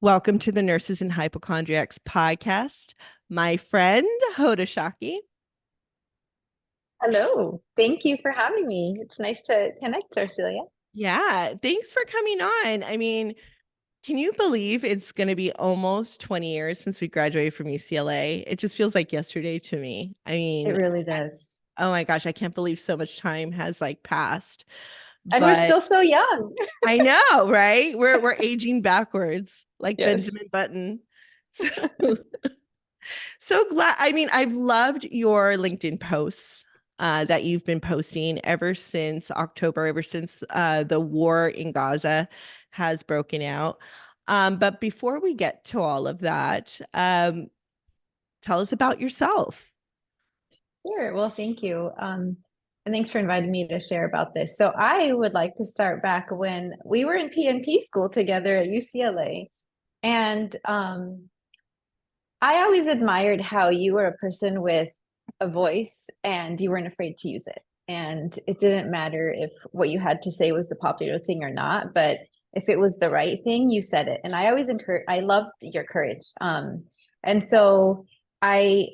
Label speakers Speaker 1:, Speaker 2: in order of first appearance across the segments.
Speaker 1: Welcome to the Nurses and Hypochondriacs podcast. My friend, Hoda Shawky.
Speaker 2: Hello. Thank you for having me. It's nice to connect, Arcelia.
Speaker 1: Yeah, thanks for coming on. I mean, can you believe it's going to be almost 20 years since we graduated from UCLA? It just feels like yesterday to me. I
Speaker 2: It
Speaker 1: mean,
Speaker 2: really does.
Speaker 1: oh my gosh, I can't believe so much time has passed.
Speaker 2: And we're
Speaker 1: But
Speaker 2: still so young.
Speaker 1: I know, right? We're aging backwards like Benjamin
Speaker 2: Yes.
Speaker 1: Button. So, so glad. I mean, I've loved your LinkedIn posts that you've been posting ever since October, ever since the war in Gaza has broken out. But before we get to all of that, tell us about yourself.
Speaker 2: Sure. Well, thank you. And thanks for inviting me to share about this. So I would like to start back when we were in PNP school together at UCLA. And I always admired how you were a person with a voice and you weren't afraid to use it. And it didn't matter if what you had to say was the popular thing or not, but if it was the right thing, you said it. And I always I loved your courage. And so I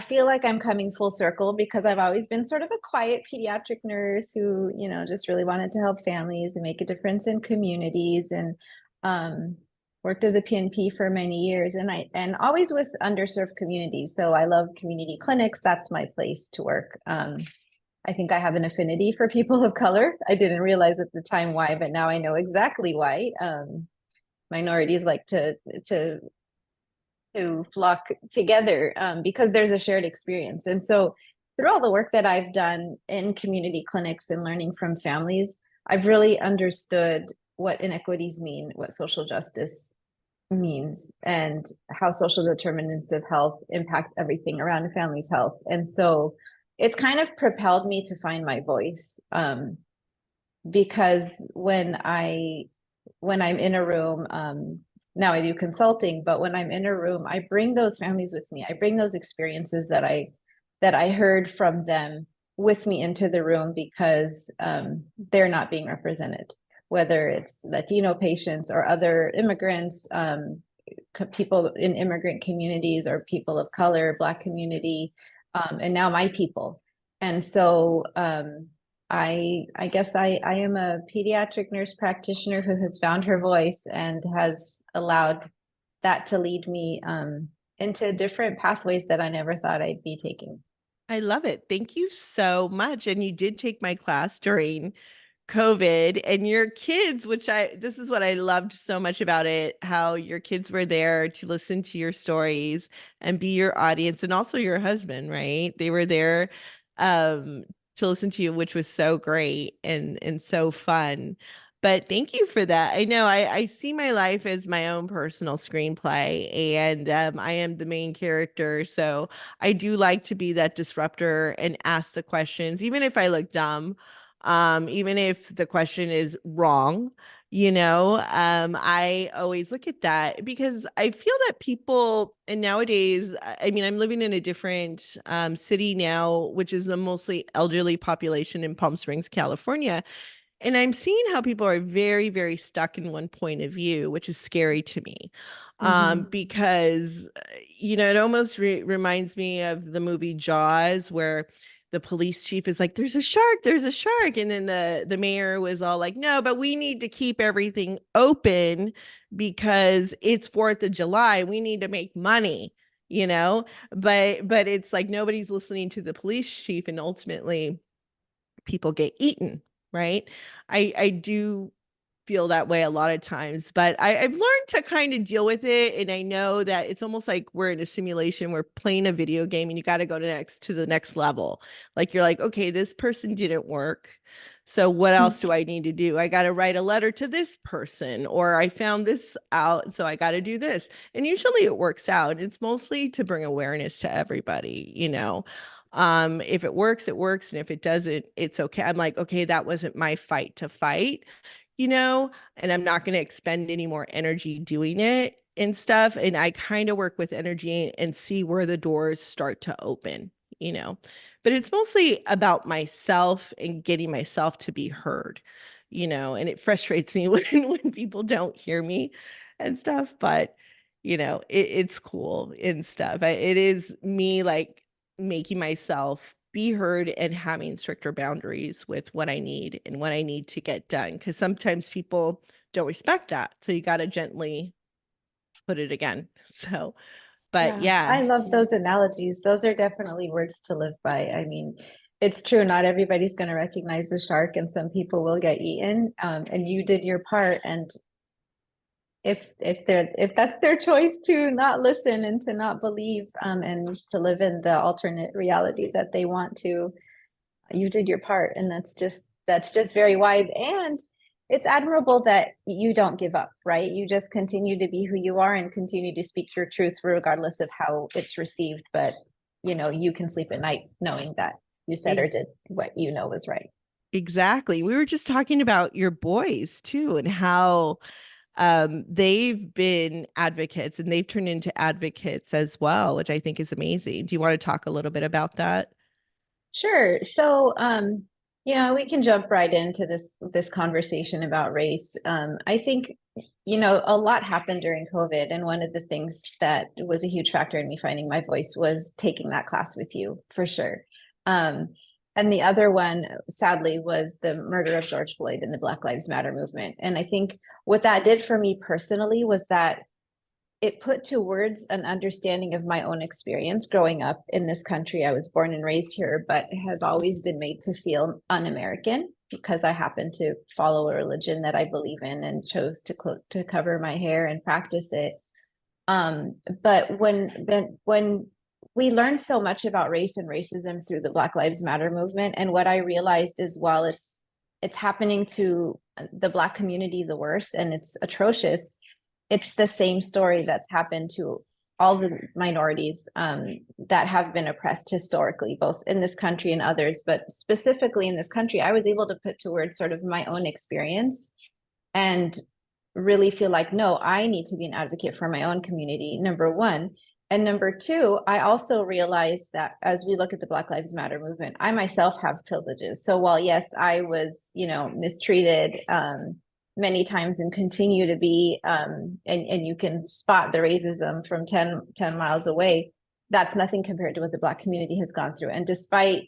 Speaker 2: feel like I'm coming full circle because I've always been sort of a quiet pediatric nurse who, just really wanted to help families and make a difference in communities. And um, worked as a PNP for many years and always with underserved communities. So I love community clinics. That's my place to work. I think I have an affinity for people of color. I didn't realize at the time why, but now I know exactly why. Minorities like to flock together because there's a shared experience. And so through all the work that I've done in community clinics and learning from families, I've really understood what inequities mean, what social justice means, and how social determinants of health impact everything around a family's health. And so it's kind of propelled me to find my voice, because when I'm in a room, now I do consulting, but when I'm in a room, I bring those families with me. I bring those experiences that I heard from them with me into the room because they're not being represented, whether it's Latino patients or other immigrants, people in immigrant communities or people of color, Black community, and now my people. And so I guess I am a pediatric nurse practitioner who has found her voice and has allowed that to lead me into different pathways that I never thought I'd be taking.
Speaker 1: I love it. Thank you so much. And you did take my class during COVID, and your kids, this is what I loved so much about it, how your kids were there to listen to your stories and be your audience, and also your husband, right? They were there um to listen to you, which was so great and so fun. But thank you for that. I know I see my life as my own personal screenplay, and I am the main character. So I do like to be that disruptor and ask the questions, even if I look dumb, even if the question is wrong. I always look at that because I feel that people, and nowadays, I mean, I'm living in a different city now, which is a mostly elderly population in Palm Springs, California. And I'm seeing how people are very, very stuck in one point of view, which is scary to me.
Speaker 2: Mhm.
Speaker 1: Because, it almost reminds me of the movie Jaws, where the police chief is like, there's a shark. And then the mayor was all like, no, but we need to keep everything open because it's 4th of July. We need to make money, you know? But it's like nobody's listening to the police chief, and ultimately people get eaten, right? I do feel that way a lot of times, but I've learned to kind of deal with it. And I know that it's almost like we're in a simulation, we're playing a video game, and you got to go to the next level. Like you're like, okay, this person didn't work. So what else do I need to do? I got to write a letter to this person, or I found this out, so I got to do this. And usually it works out. It's mostly to bring awareness to everybody. If it works, it works. And if it doesn't, it's okay. I'm like, okay, that wasn't my fight to fight, and I'm not going to expend any more energy doing it and stuff. And I kind of work with energy and see where the doors start to open, you know. But it's mostly about myself and getting myself to be heard, and it frustrates me when people don't hear me. and stuff. But it's cool and stuff. It is me like making myself be heard and having stricter boundaries with what I need and what I need to get done. Because sometimes people don't respect that. So you got to gently put it again. So, but
Speaker 2: Yeah, I
Speaker 1: yeah,
Speaker 2: love those analogies. Those are definitely words to live by. I mean, it's true, not everybody's going to recognize the shark, and some people will get eaten. And you did your part. And if that's their choice to not listen and to not believe, and to live in the alternate reality that they want to, you did your part. And that's just very wise. And it's admirable that you don't give up, right? You just continue to be who you are and continue to speak your truth regardless of how it's received. But you can sleep at night knowing that you said or
Speaker 1: e-
Speaker 2: did what you know was right.
Speaker 1: exactly. We were just talking about your boys too and how they've been advocates and they've turned into advocates as well, which I think is amazing. Do you want to talk a little bit about that?
Speaker 2: Sure. So, we can jump right into this conversation about race. I think, a lot happened during COVID, and one of the things that was a huge factor in me finding my voice was taking that class with you, for sure. Um, and the other one, sadly, was the murder of George Floyd in the Black Lives Matter movement. And I think what that did for me personally was that it put to words an understanding of my own experience growing up in this country. I was born and raised here, but have always been made to feel un-American because I happen to follow a religion that I believe in and chose to cover my hair and practice it. But when we learned so much about race and racism through the Black Lives Matter movement, and what I realized is, while it's happening to the Black community the worst, and it's atrocious, it's the same story that's happened to all the minorities, that have been oppressed historically, both in this country and others. But specifically in this country, I was able to put to words sort of my own experience and really feel like, no, I need to be an advocate for my own community, number one. And number two, I also realized that as we look at the Black Lives Matter movement, I myself have privileges. So while, yes, I was, mistreated, many times and continue to be, and you can spot the racism from 10 miles away, that's nothing compared to what the Black community has gone through. And despite,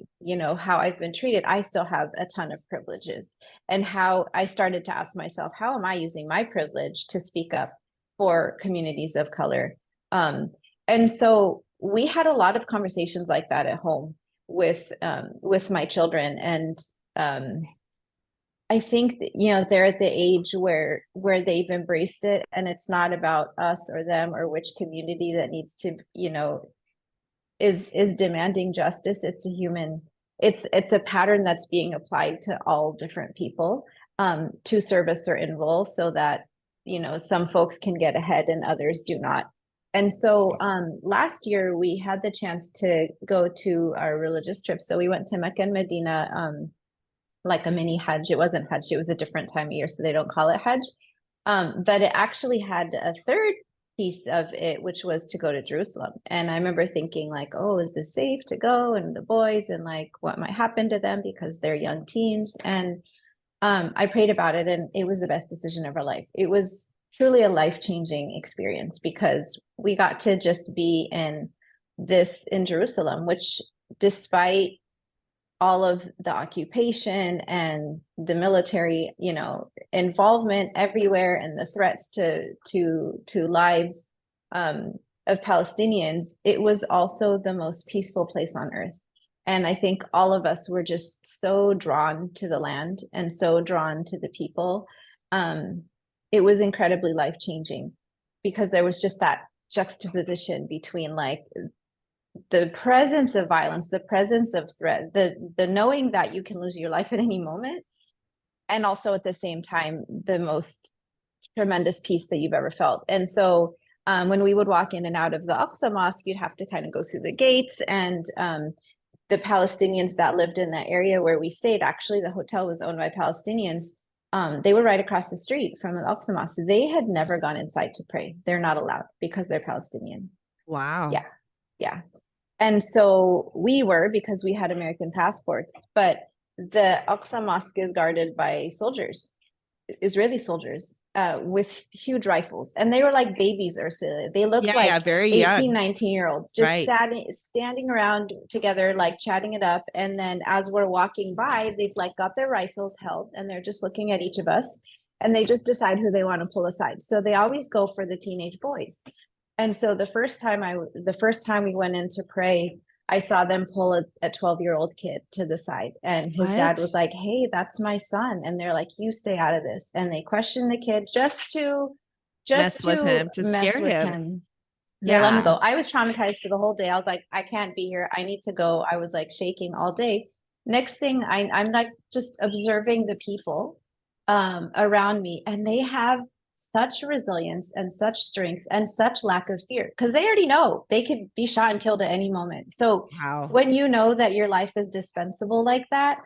Speaker 2: how I've been treated, I still have a ton of privileges. And how I started to ask myself, how am I using my privilege to speak up for communities of color? And so we had a lot of conversations like that at home with my children. And I think that, they're at the age where they've embraced it, and it's not about us or them or which community that needs to, is demanding justice. It's a pattern that's being applied to all different people, to serve a certain role, so that some folks can get ahead and others do not. And so last year we had the chance to go to our religious trip. So we went to Mecca and Medina, like a mini Hajj. It wasn't Hajj, it was a different time of year, so they don't call it Hajj. But it actually had a third piece of it, which was to go to Jerusalem. And I remember thinking like, oh, is this safe to go? And the boys, and like what might happen to them because they're young teens. And I prayed about it, and it was the best decision of our life. It was truly a life-changing experience because we got to just be in Jerusalem, which, despite all of the occupation and the military, involvement everywhere, and the threats to lives, of Palestinians, it was also the most peaceful place on earth. And I think all of us were just so drawn to the land and so drawn to the people. It was incredibly life changing because there was just that juxtaposition between like the presence of violence, the presence of threat, the knowing that you can lose your life at any moment, and also at the same time the most tremendous peace that you've ever felt. And so when we would walk in and out of the Aqsa Mosque, you'd have to kind of go through the gates, and the Palestinians that lived in that area where we stayed, actually the hotel was owned by Palestinians. They were right across the street from the Aqsa Mosque. They had never gone inside to pray. They're not allowed because they're Palestinian.
Speaker 1: Wow.
Speaker 2: Yeah, yeah. And so we were, because we had American passports, but the Aqsa Mosque is guarded by soldiers, Israeli soldiers. with huge rifles, and they were like babies, Ursula. They looked
Speaker 1: Yeah,
Speaker 2: like
Speaker 1: yeah, very
Speaker 2: 18,
Speaker 1: young.
Speaker 2: 19-year-olds just
Speaker 1: Right.
Speaker 2: standing around together, like chatting it up. And then as we're walking by, they've like got their rifles held and they're just looking at each of us, and they just decide who they want to pull aside. So they always go for the teenage boys. And so the first time we went in to pray, I saw them pull a 12-year-old kid to the side, and his dad was
Speaker 1: What?
Speaker 2: like, "Hey, that's my son." And they're like, "You stay out of this." And they questioned the kid
Speaker 1: Mess
Speaker 2: just
Speaker 1: with
Speaker 2: to
Speaker 1: him to
Speaker 2: mess
Speaker 1: scare
Speaker 2: with
Speaker 1: him.
Speaker 2: him. They let him
Speaker 1: Yeah.
Speaker 2: go. I was traumatized for the whole day. I was like, I can't be here. I need to go. I was like shaking all day. Next thing, I'm like just observing the people around me, and they have such resilience and such strength and such lack of fear, because they already know they could be shot and killed at any moment. So
Speaker 1: Wow.
Speaker 2: when you know that your life is dispensable like that,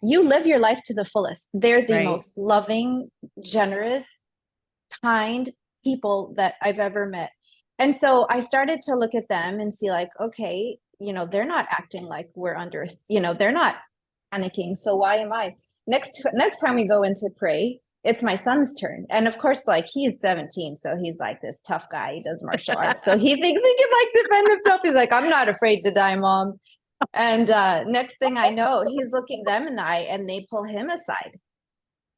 Speaker 2: you live your life to the fullest. They're the
Speaker 1: Right.
Speaker 2: most loving, generous, kind people that I've ever met. And so I started to look at them and see, like, okay, they're not acting like we're under, they're not panicking. So why am I? Next time we go in to pray, it's my son's turn. And of course, like, he's 17, so he's like this tough guy. He does martial arts. So he thinks he can like defend himself. He's like, I'm not afraid to die, mom. And next thing I know, he's looking them in the eye, and they pull him aside,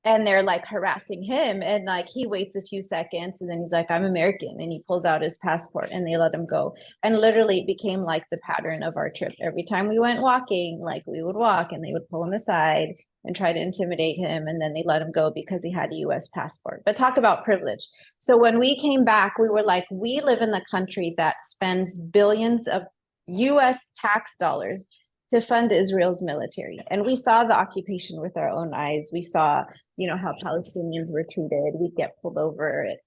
Speaker 2: and they're like harassing him, and like he waits a few seconds, and then he's like, I'm American, and he pulls out his passport, and they let him go. And literally it became like the pattern of our trip. Every time we went walking, like, we would walk and they would pull him aside and try to intimidate him, and then they let him go because he had a US passport. But talk about privilege. So when we came back, we were like, we live in the country that spends billions of US tax dollars to fund Israel's military. And we saw the occupation with our own eyes. We saw, how Palestinians were treated. We'd get pulled over at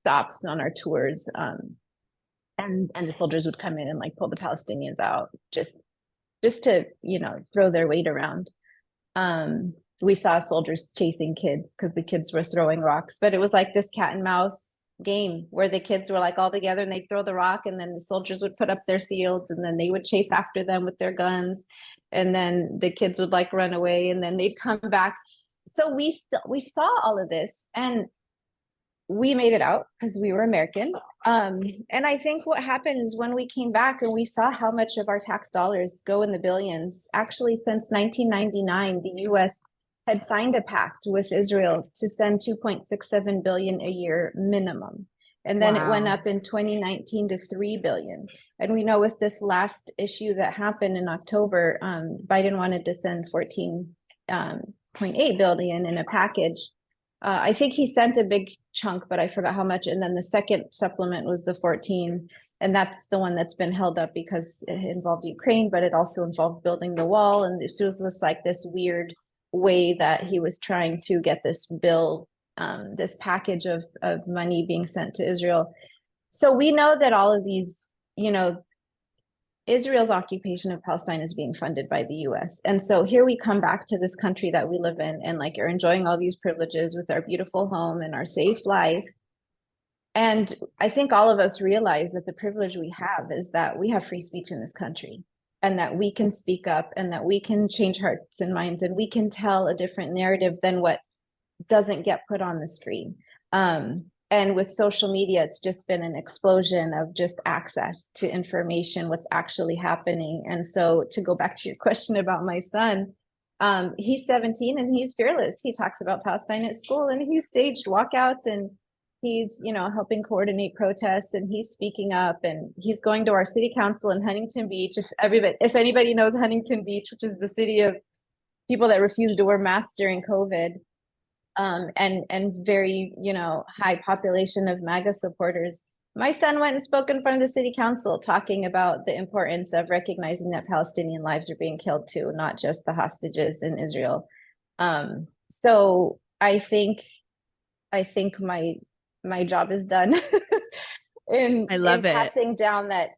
Speaker 2: stops on our tours. And the soldiers would come in and like pull the Palestinians out just to, throw their weight around. We saw soldiers chasing kids because the kids were throwing rocks, but it was like this cat and mouse game where the kids were like all together, and they'd throw the rock, and then the soldiers would put up their shields, and then they would chase after them with their guns, and then the kids would like run away, and then they'd come back. So we saw all of this, and we made it out because we were American. And I think what happened is when we came back and we saw how much of our tax dollars go in the billions, actually since 1999, the US had signed a pact with Israel to send 2.67 billion a year minimum. And then it went
Speaker 1: Wow.
Speaker 2: up in 2019 to 3 billion. And we know with this last issue that happened in October, Biden wanted to send 14.8 billion in a package. I think he sent a big chunk, but I forgot how much. And then the second supplement was the 14. And that's the one that's been held up because it involved Ukraine, but it also involved building the wall. And this was just like this weird way that he was trying to get this bill, this package of money being sent to Israel. So we know that all of these, Israel's occupation of Palestine is being funded by the US. And so here we come back to this country that we live in, and like, you're enjoying all these privileges with our beautiful home and our safe life. And I think all of us realize that the privilege we have is that we have free speech in this country, and that we can speak up, and that we can change hearts and minds, and we can tell a different narrative than what doesn't get put on the screen. And with social media, it's just been an explosion of just access to information, what's actually happening. And so to go back to your question about my son, he's 17 and he's fearless. He talks about Palestine at school, and he's staged walkouts, and he's, helping coordinate protests, and he's speaking up, and he's going to our city council in Huntington Beach. If anybody knows Huntington Beach, which is the city of people that refused to wear masks during COVID, and very, high population of MAGA supporters. My son went and spoke in front of the city council talking about the importance of recognizing that Palestinian lives are being killed too, not just the hostages in Israel. So I think my job is done
Speaker 1: I
Speaker 2: in
Speaker 1: love it.
Speaker 2: passing down that,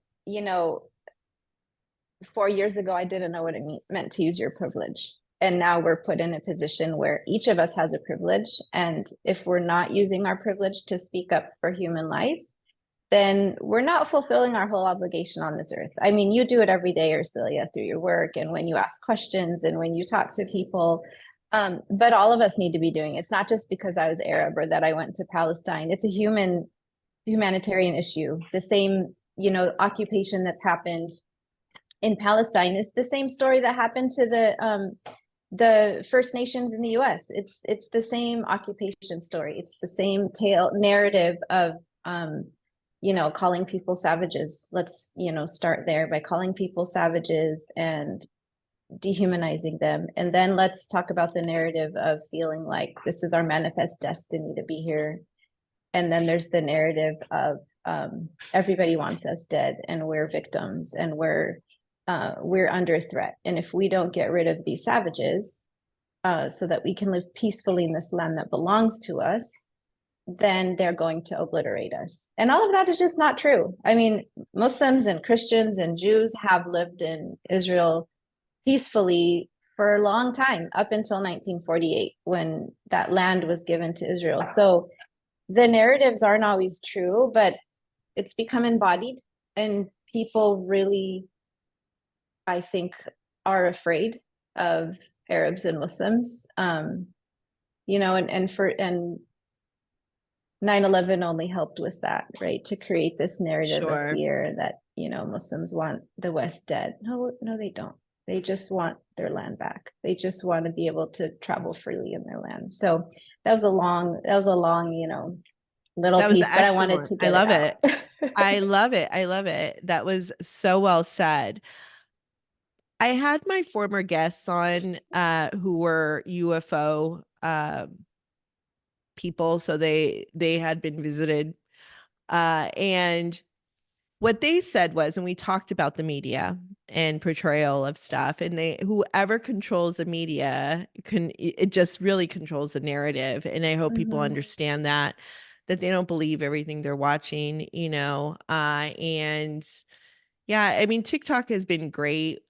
Speaker 2: 4 years ago, I didn't know what it meant to use your privilege. And now we're put in a position where each of us has a privilege. And if we're not using our privilege to speak up for human life, then we're not fulfilling our whole obligation on this earth. I mean, you do it every day, Ursilia, through your work, and when you ask questions, and when you talk to people. But all of us need to be doing it. It's not just because I was Arab or that I went to Palestine. It's a humanitarian issue. The same, occupation that's happened in Palestine is the same story that happened to the First Nations in the U.S. It's the same occupation story. It's the same tale narrative of calling people savages. Let's start there by calling people savages and dehumanizing them, and then let's talk about the narrative of feeling like this is our manifest destiny to be here. And then there's the narrative of everybody wants us dead, and we're victims, and we're under threat. And if we don't get rid of these savages, so that we can live peacefully in this land that belongs to us, then they're going to obliterate us. And all of that is just not true. I mean, Muslims and Christians and Jews have lived in Israel peacefully for a long time, up until 1948, when that land was given to Israel. So the narratives aren't always true, but it's become embodied, and people really, I think, are afraid of Arabs and Muslims. And 9/11 only helped with that, right? To create this narrative of
Speaker 1: Sure.
Speaker 2: fear that, Muslims want the West dead. No, no, they don't. They just want their land back. They just want to be able to travel freely in their land. So that was a long, little
Speaker 1: That was
Speaker 2: piece, but I wanted
Speaker 1: excellent.
Speaker 2: to
Speaker 1: I
Speaker 2: get it
Speaker 1: love
Speaker 2: out.
Speaker 1: it. I love it. I love it. That was so well said. I had my former guests on who were UFO people, so they had been visited, and what they said was, and we talked about the media and portrayal of stuff, and they whoever controls the media it just really controls the narrative. And I hope people
Speaker 2: Mhm.
Speaker 1: understand that they don't believe everything they're watching, and yeah, I mean, TikTok has been great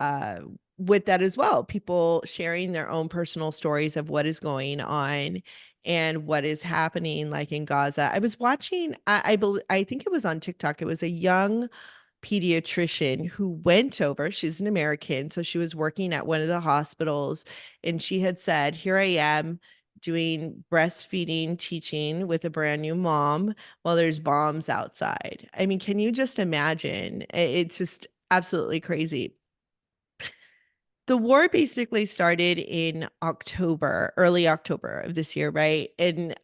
Speaker 1: uh, with that as well. People sharing their own personal stories of what is going on and what is happening, like in Gaza. I was watching, I think it was on TikTok. It was a young pediatrician who went over. She's an American, so she was working at one of the hospitals, and she had said, "Here I am." Doing breastfeeding teaching with a brand new mom while there's bombs outside. I mean, can you just imagine? It's just absolutely crazy. The war basically started in October, early October of this year, right? And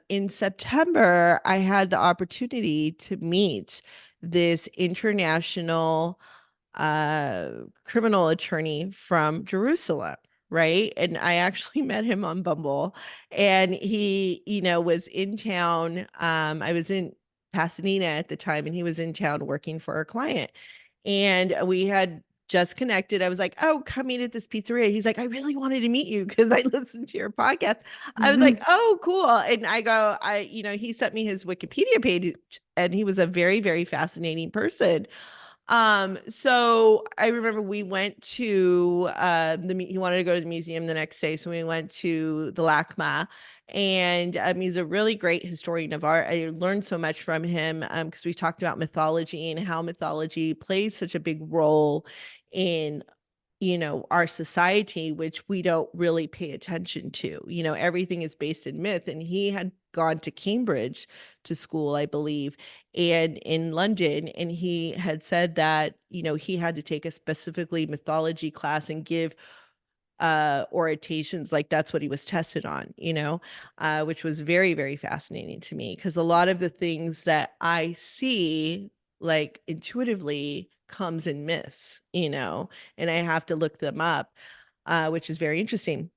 Speaker 1: in September, I had the opportunity to meet this international uh, criminal attorney from Jerusalem, right? And I actually met him on Bumble, and he, was in town. I was in Pasadena at the time, and he was in town working for a client, and we had just connected. I was like, "Oh, come eat at this pizzeria." He's like, "I really wanted to meet you because I listened to your podcast." I was like,
Speaker 2: Mhm.
Speaker 1: "Oh, cool." And he sent me his Wikipedia page, and he was a very, very fascinating person. So I remember we went to he wanted to go to the museum the next day, so we went to the LACMA, and he's a really great historian of art. I learned so much from him because we talked about mythology and how mythology plays such a big role in our society, which we don't really pay attention to. Everything is based in myth. And he had gone to Cambridge to school, I believe, and in London. And he had said that, he had to take a specifically mythology class and give orations, like that's what he was tested on, which was very, very fascinating to me, because a lot of the things that I see like intuitively comes in myths, and I have to look them up, which is very interesting.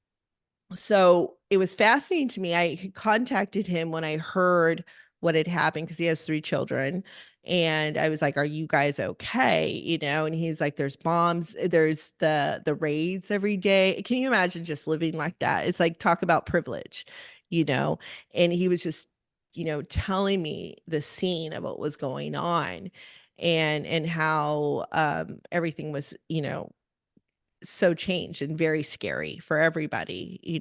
Speaker 1: So it was fascinating to me. I had contacted him when I heard what had happened, because he has 3 children. And I was like, "Are you guys okay?" And he's like, "There's bombs, there's the raids every day." Can you imagine just living like that? It's like, talk about privilege, you know? And he was just, telling me the scene of what was going on, and how everything was, so changed and very scary for everybody,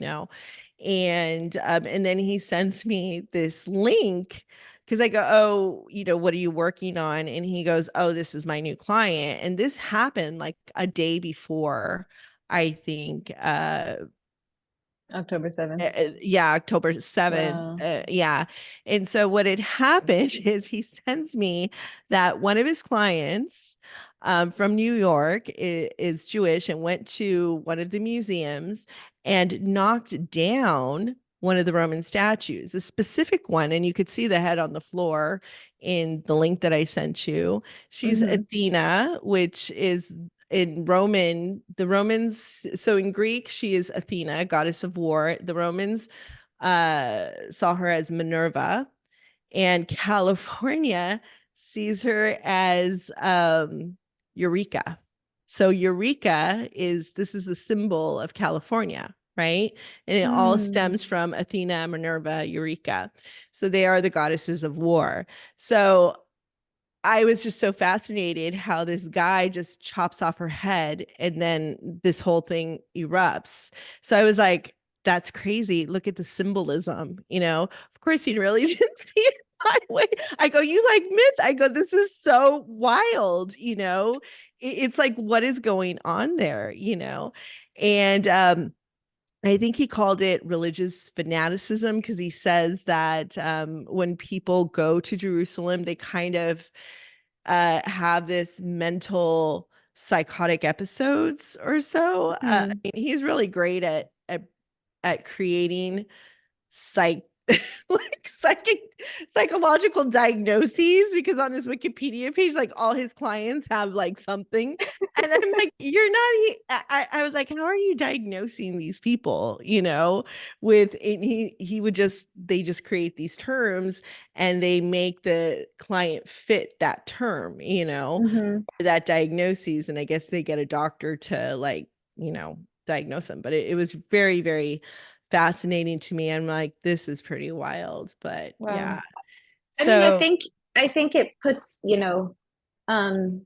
Speaker 1: and then he sends me this link, because I go, "Oh, what are you working on?" And he goes, "Oh, this is my new client." And this happened like a day before, I think,
Speaker 2: October 7th.
Speaker 1: Yeah, October 7th.
Speaker 2: Wow.
Speaker 1: Yeah. And so what had happened is he sends me that one of his clients from New York is Jewish and went to one of the museums and knocked down one of the Roman statues, a specific one. And you could see the head on the floor in the link that I sent you. She's
Speaker 2: Mm-hmm.
Speaker 1: Athena, which is in Roman, the Romans, so in Greek, she is Athena, goddess of war. The Romans saw her as Minerva, and California sees her as Eureka. So Eureka is this is the symbol of California, right? And it all
Speaker 2: Mm.
Speaker 1: stems from Athena, Minerva, Eureka. So they are the goddesses of war. So I was just so fascinated how this guy just chops off her head and then this whole thing erupts. So I was like, that's crazy. Look at the symbolism, you know. Of course, he really didn't see it my way. I go, you like myth? I go, this is so wild, you know. It's like, what is going on there, you know? And I think he called it religious fanaticism because he says that when people go to Jerusalem, they kind of have this mental psychotic episodes or so. I
Speaker 2: Hmm.
Speaker 1: mean, he's really great at creating psych like psychological diagnoses because on his Wikipedia page, like all his clients have like something. And I'm like, you're not, I was like, how are you diagnosing these people, you know, with, and he would just, they just create these terms and they make the client fit that term, you know,
Speaker 2: Hmm.
Speaker 1: that diagnosis. And I guess they get a doctor to like, you know, diagnose them. But it was very, very fascinating to me. I'm like, this is pretty wild, but
Speaker 2: Wow.
Speaker 1: yeah.
Speaker 2: I mean,
Speaker 1: So,
Speaker 2: I think it puts, um,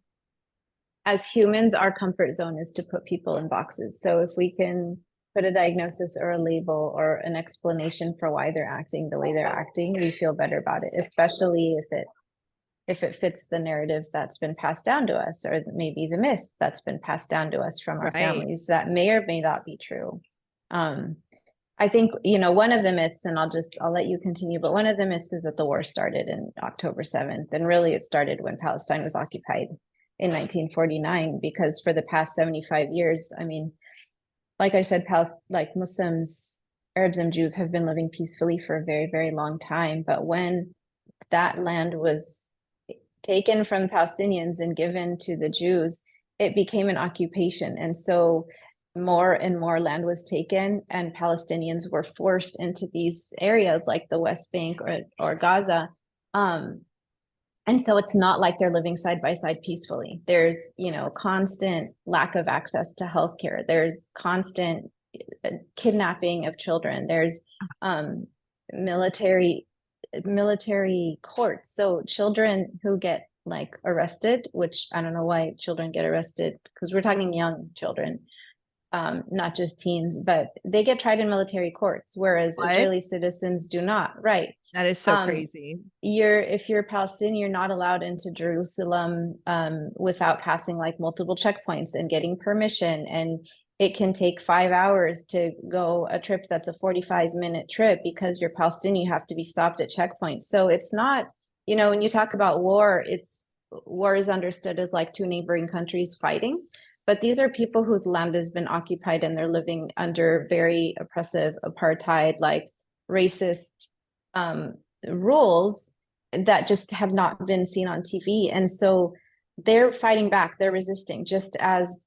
Speaker 2: as humans, our comfort zone is to put people in boxes. So if we can put a diagnosis or a label or an explanation for why they're acting the way they're acting, we feel better about it, especially if it fits the narrative that's been passed down to us, or maybe the myth that's been passed down to us from our
Speaker 1: right,
Speaker 2: families that may or may not be true. Um, I think, one of the myths, and I'll let you continue, but one of the myths is that the war started in October 7th. And really it started when Palestine was occupied in 1949, because for the past 75 years, I mean, like I said, like Muslims, Arabs and Jews have been living peacefully for a very, very long time. But when that land was taken from Palestinians and given to the Jews, it became an occupation. And so more and more land was taken, and Palestinians were forced into these areas like the West Bank or Gaza. And so it's not like they're living side by side peacefully. There's, constant lack of access to healthcare. There's constant kidnapping of children. There's military courts. So children who get like arrested, which I don't know why children get arrested, because we're talking young children, not just teens, but they get tried in military courts, whereas
Speaker 1: what?
Speaker 2: Israeli citizens do not. Right.
Speaker 1: That is so
Speaker 2: Um,
Speaker 1: crazy.
Speaker 2: if you're Palestinian, you're not allowed into Jerusalem without passing like multiple checkpoints and getting permission. And it can take 5 hours to go a trip that's a 45-minute trip because you're Palestinian, you have to be stopped at checkpoints. So it's not, when you talk about war, war is understood as like two neighboring countries fighting. But these are people whose land has been occupied and they're living under very oppressive apartheid, like racist um, rules that just have not been seen on TV. And so they're fighting back, they're resisting, just as,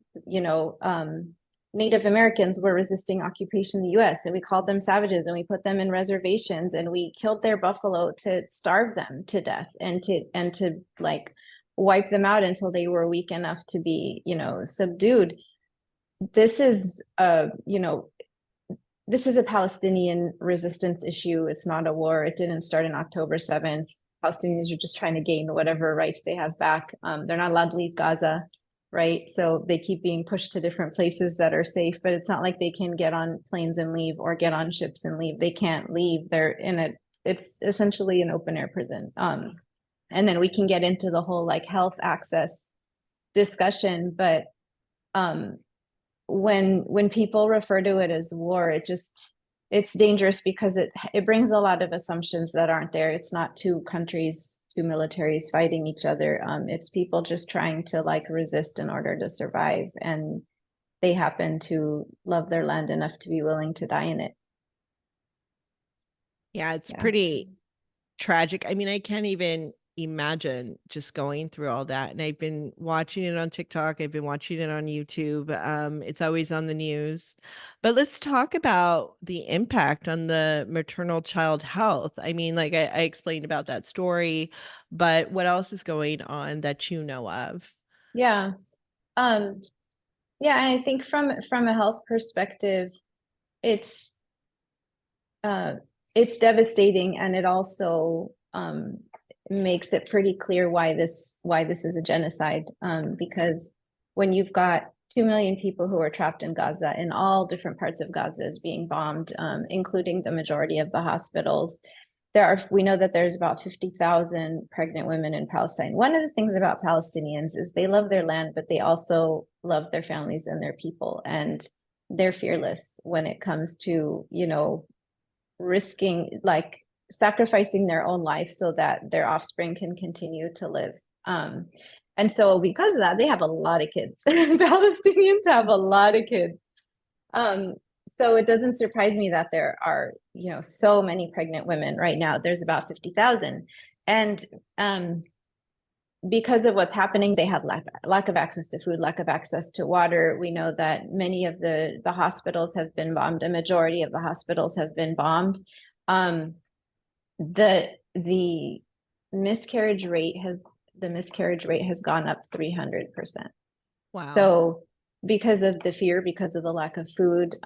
Speaker 2: Native Americans were resisting occupation in the US, and we called them savages and we put them in reservations and we killed their buffalo to starve them to death and to like wipe them out until they were weak enough to be, subdued. This is this is a Palestinian resistance issue. It's not a war. It didn't start on October 7th. Palestinians are just trying to gain whatever rights they have back. They're not allowed to leave Gaza, right? So they keep being pushed to different places that are safe, but it's not like they can get on planes and leave or get on ships and leave. They can't leave. It's essentially an open air prison. And then we can get into the whole like health access discussion, but um, when people refer to it as war, it just it's dangerous because it brings a lot of assumptions that aren't there. It's not two countries, two militaries fighting each other. It's people just trying to like resist in order to survive, and they happen to love their land enough to be willing to die in it.
Speaker 1: Yeah, it's
Speaker 2: Yeah.
Speaker 1: pretty tragic. I mean, I can't even imagine just going through all that. And I've been watching it on TikTok. I've been watching it on YouTube. It's always on the news. But let's talk about the impact on the maternal child health. I mean, like I explained about that story, but what else is going on that you know of?
Speaker 2: Yeah. Um, yeah, and I think from a health perspective, it's uh it's devastating, and it also makes it pretty clear why this is a genocide. Because when you've got 2 million people who are trapped in Gaza, in all different parts of Gaza is being bombed, including the majority of the hospitals. We know that there's about 50,000 pregnant women in Palestine. One of the things about Palestinians is they love their land, but they also love their families and their people. And they're fearless when it comes to, risking, like sacrificing their own life so that their offspring can continue to live. And so because of that, they have a lot of kids. Palestinians have a lot of kids. So it doesn't surprise me that there are, so many pregnant women right now. There's about 50,000. And because of what's happening, they have lack of access to food, lack of access to water. We know that many of the hospitals have been bombed. A majority of the hospitals have been bombed. The miscarriage rate has gone up 300%.
Speaker 1: Wow.
Speaker 2: So because of the fear, because of the lack of food,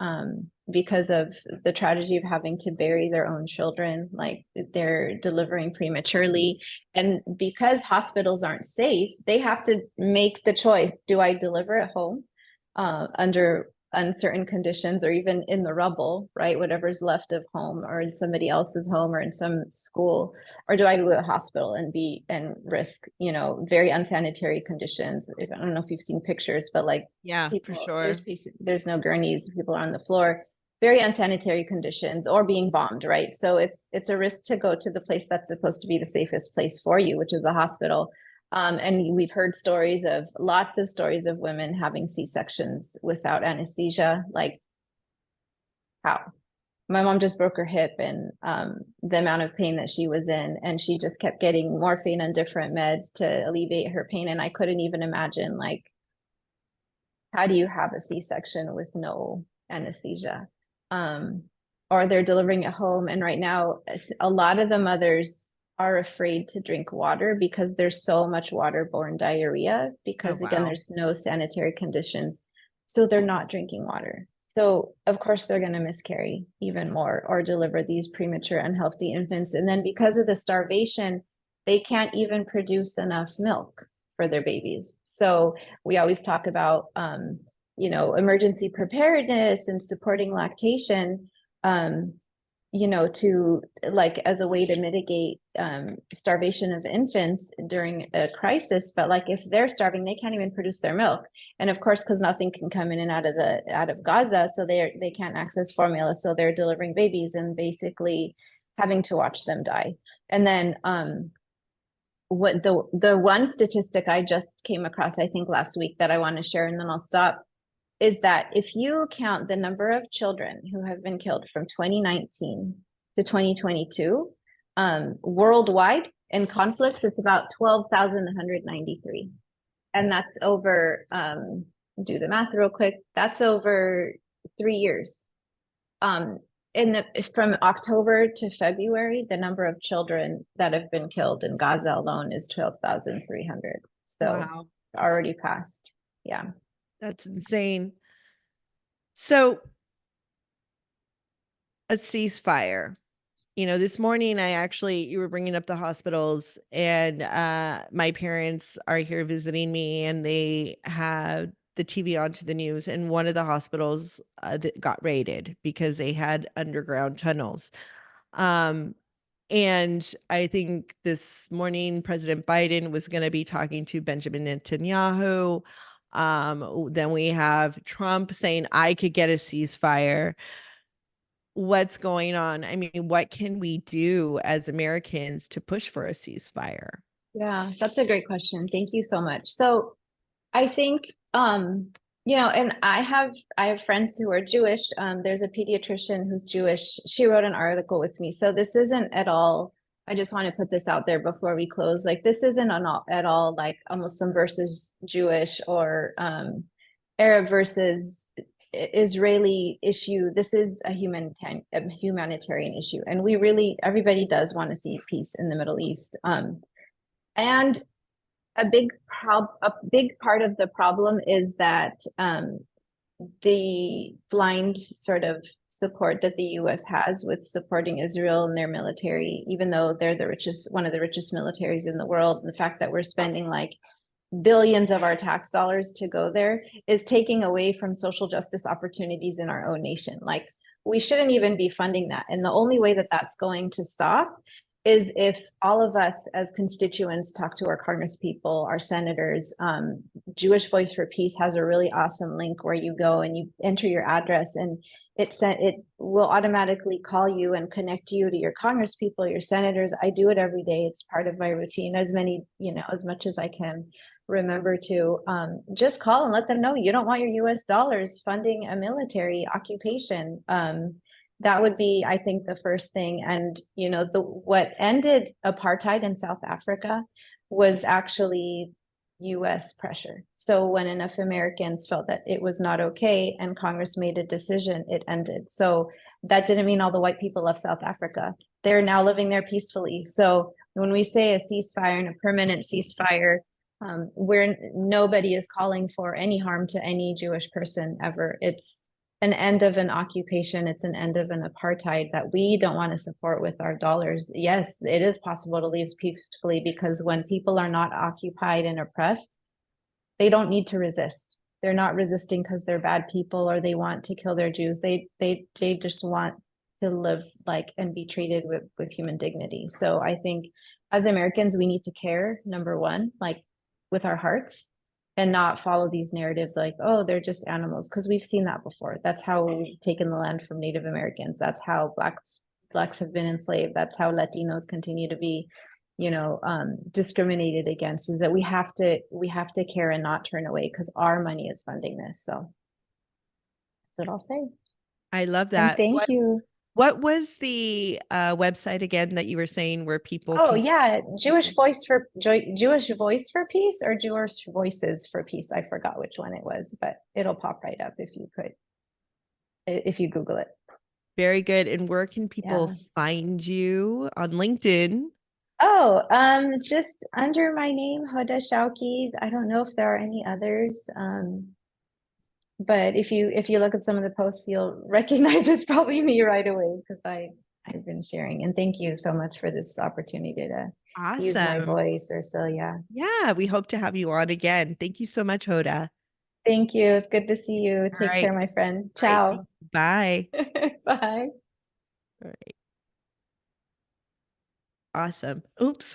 Speaker 2: because of the tragedy of having to bury their own children, like they're delivering prematurely, and because hospitals aren't safe, they have to make the choice: do I deliver at home under uncertain conditions, or even in the rubble, right, whatever's left of home, or in somebody else's home, or in some school, or do I go to the hospital and risk, very unsanitary conditions? I don't know if you've seen pictures, but like
Speaker 1: Yeah, for
Speaker 2: people,
Speaker 1: sure.
Speaker 2: there's no gurneys, people are on the floor, very unsanitary conditions, or being bombed, right? So it's a risk to go to the place that's supposed to be the safest place for you, which is the hospital. And we've heard lots of stories of women having C-sections without anesthesia. Like, how? My mom just broke her hip, and the amount of pain that she was in, and she just kept getting morphine and different meds to alleviate her pain. And I couldn't even imagine, like, how do you have a C-section with no anesthesia? Or they're delivering at home. And right now, a lot of the mothers are afraid to drink water because there's so much waterborne diarrhea,
Speaker 1: Oh,
Speaker 2: because again,
Speaker 1: wow.
Speaker 2: there's no sanitary conditions. So they're not drinking water. So of course they're going to miscarry even more, or deliver these premature, unhealthy infants. And then because of the starvation, they can't even produce enough milk for their babies. So we always talk about, emergency preparedness and supporting lactation, to, like, as a way to mitigate starvation of infants during a crisis. But like, if they're starving, they can't even produce their milk. And of course, because nothing can come in and out of Gaza, so they can't access formula. So they're delivering babies and basically having to watch them die. And then what the one statistic I just came across, I think last week, that I want to share, and then I'll stop, is that if you count the number of children who have been killed from 2019 to 2022, worldwide in conflicts, it's about 12,193. And that's over, do the math real quick, that's over 3 years. From October to February, the number of children that have been killed in Gaza alone is 12,300. So
Speaker 1: Wow.
Speaker 2: already passed. Yeah.
Speaker 1: That's insane. So, a ceasefire. This morning you were bringing up the hospitals, and my parents are here visiting me, and they had the TV on to the news, and one of the hospitals that got raided because they had underground tunnels. Um, and I think this morning President Biden was going to be talking to Benjamin Netanyahu. Then we have Trump saying I could get a ceasefire. what's going on. I mean, what can we do as Americans to push for a ceasefire?
Speaker 2: Yeah, that's a great question. Thank you so much. So I think and I have friends who are Jewish. There's a pediatrician who's Jewish. She wrote an article with me. So this isn't at all, I just want to put this out there before we close. Like this isn't at all like a Muslim versus Jewish or Arab versus Israeli issue. This is a humanitarian issue. And everybody does want to see peace in the Middle East. And a big part of the problem is that the blind sort of support that the U.S. has with supporting Israel and their military, even though they're one of the richest militaries in the world, and the fact that we're spending like billions of our tax dollars to go there is taking away from social justice opportunities in our own nation. Like we shouldn't even be funding that. And the only way that that's going to stop is if all of us as constituents talk to our congresspeople, our senators. Jewish Voice for Peace has a really awesome link where you go and you enter your address, and it will automatically call you and connect you to your congresspeople, your senators. I do it every day. It's part of my routine, as much as I can remember to. Just call and let them know you don't want your US dollars funding a military occupation. That would be, I think, the first thing. And what ended apartheid in South Africa was actually US pressure. So when enough Americans felt that it was not okay and Congress made a decision, it ended. So that didn't mean all the white people left South Africa. They're now living there peacefully. So when we say a ceasefire and a permanent ceasefire, where nobody is calling for any harm to any Jewish person ever. It's an end of an occupation. It's an end of an apartheid that we don't want to support with our dollars. Yes, it is possible to leave peacefully, because when people are not occupied and oppressed, they don't need to resist. They're not resisting because they're bad people or they want to kill their Jews. They just want to live like and be treated with human dignity. So I think as Americans, we need to care, number one, like with our hearts, and not follow these narratives like, oh, they're just animals, because we've seen that before. That's how we've taken the land from Native Americans. That's how blacks have been enslaved. That's how Latinos continue to be, discriminated against. Is that we have to care and not turn away, because our money is funding this. So that's what I'll say.
Speaker 1: I love
Speaker 2: And
Speaker 1: that.
Speaker 2: thank you.
Speaker 1: What was the website again that you were saying where people
Speaker 2: Oh
Speaker 1: can?
Speaker 2: yeah, Jewish Voice for Peace, or Jewish Voices for Peace. I forgot which one it was, but it'll pop right up if you Google it.
Speaker 1: Very good. And where can people
Speaker 2: Yeah.
Speaker 1: find you on LinkedIn?
Speaker 2: Oh, just under my name, Hoda Shawky. I don't know if there are any others. But if you look at some of the posts, you'll recognize it's probably me right away, because I've been sharing. And thank you so much for this opportunity to use my
Speaker 1: Awesome.
Speaker 2: voice. Or so, yeah.
Speaker 1: Yeah, we hope to have you on again. Thank you so much, Hoda.
Speaker 2: Thank you. It's good to see you.
Speaker 1: All
Speaker 2: Take care,
Speaker 1: right.
Speaker 2: my friend.
Speaker 1: All right.
Speaker 2: Ciao.
Speaker 1: Bye.
Speaker 2: Bye.
Speaker 1: All right. Awesome. Oops.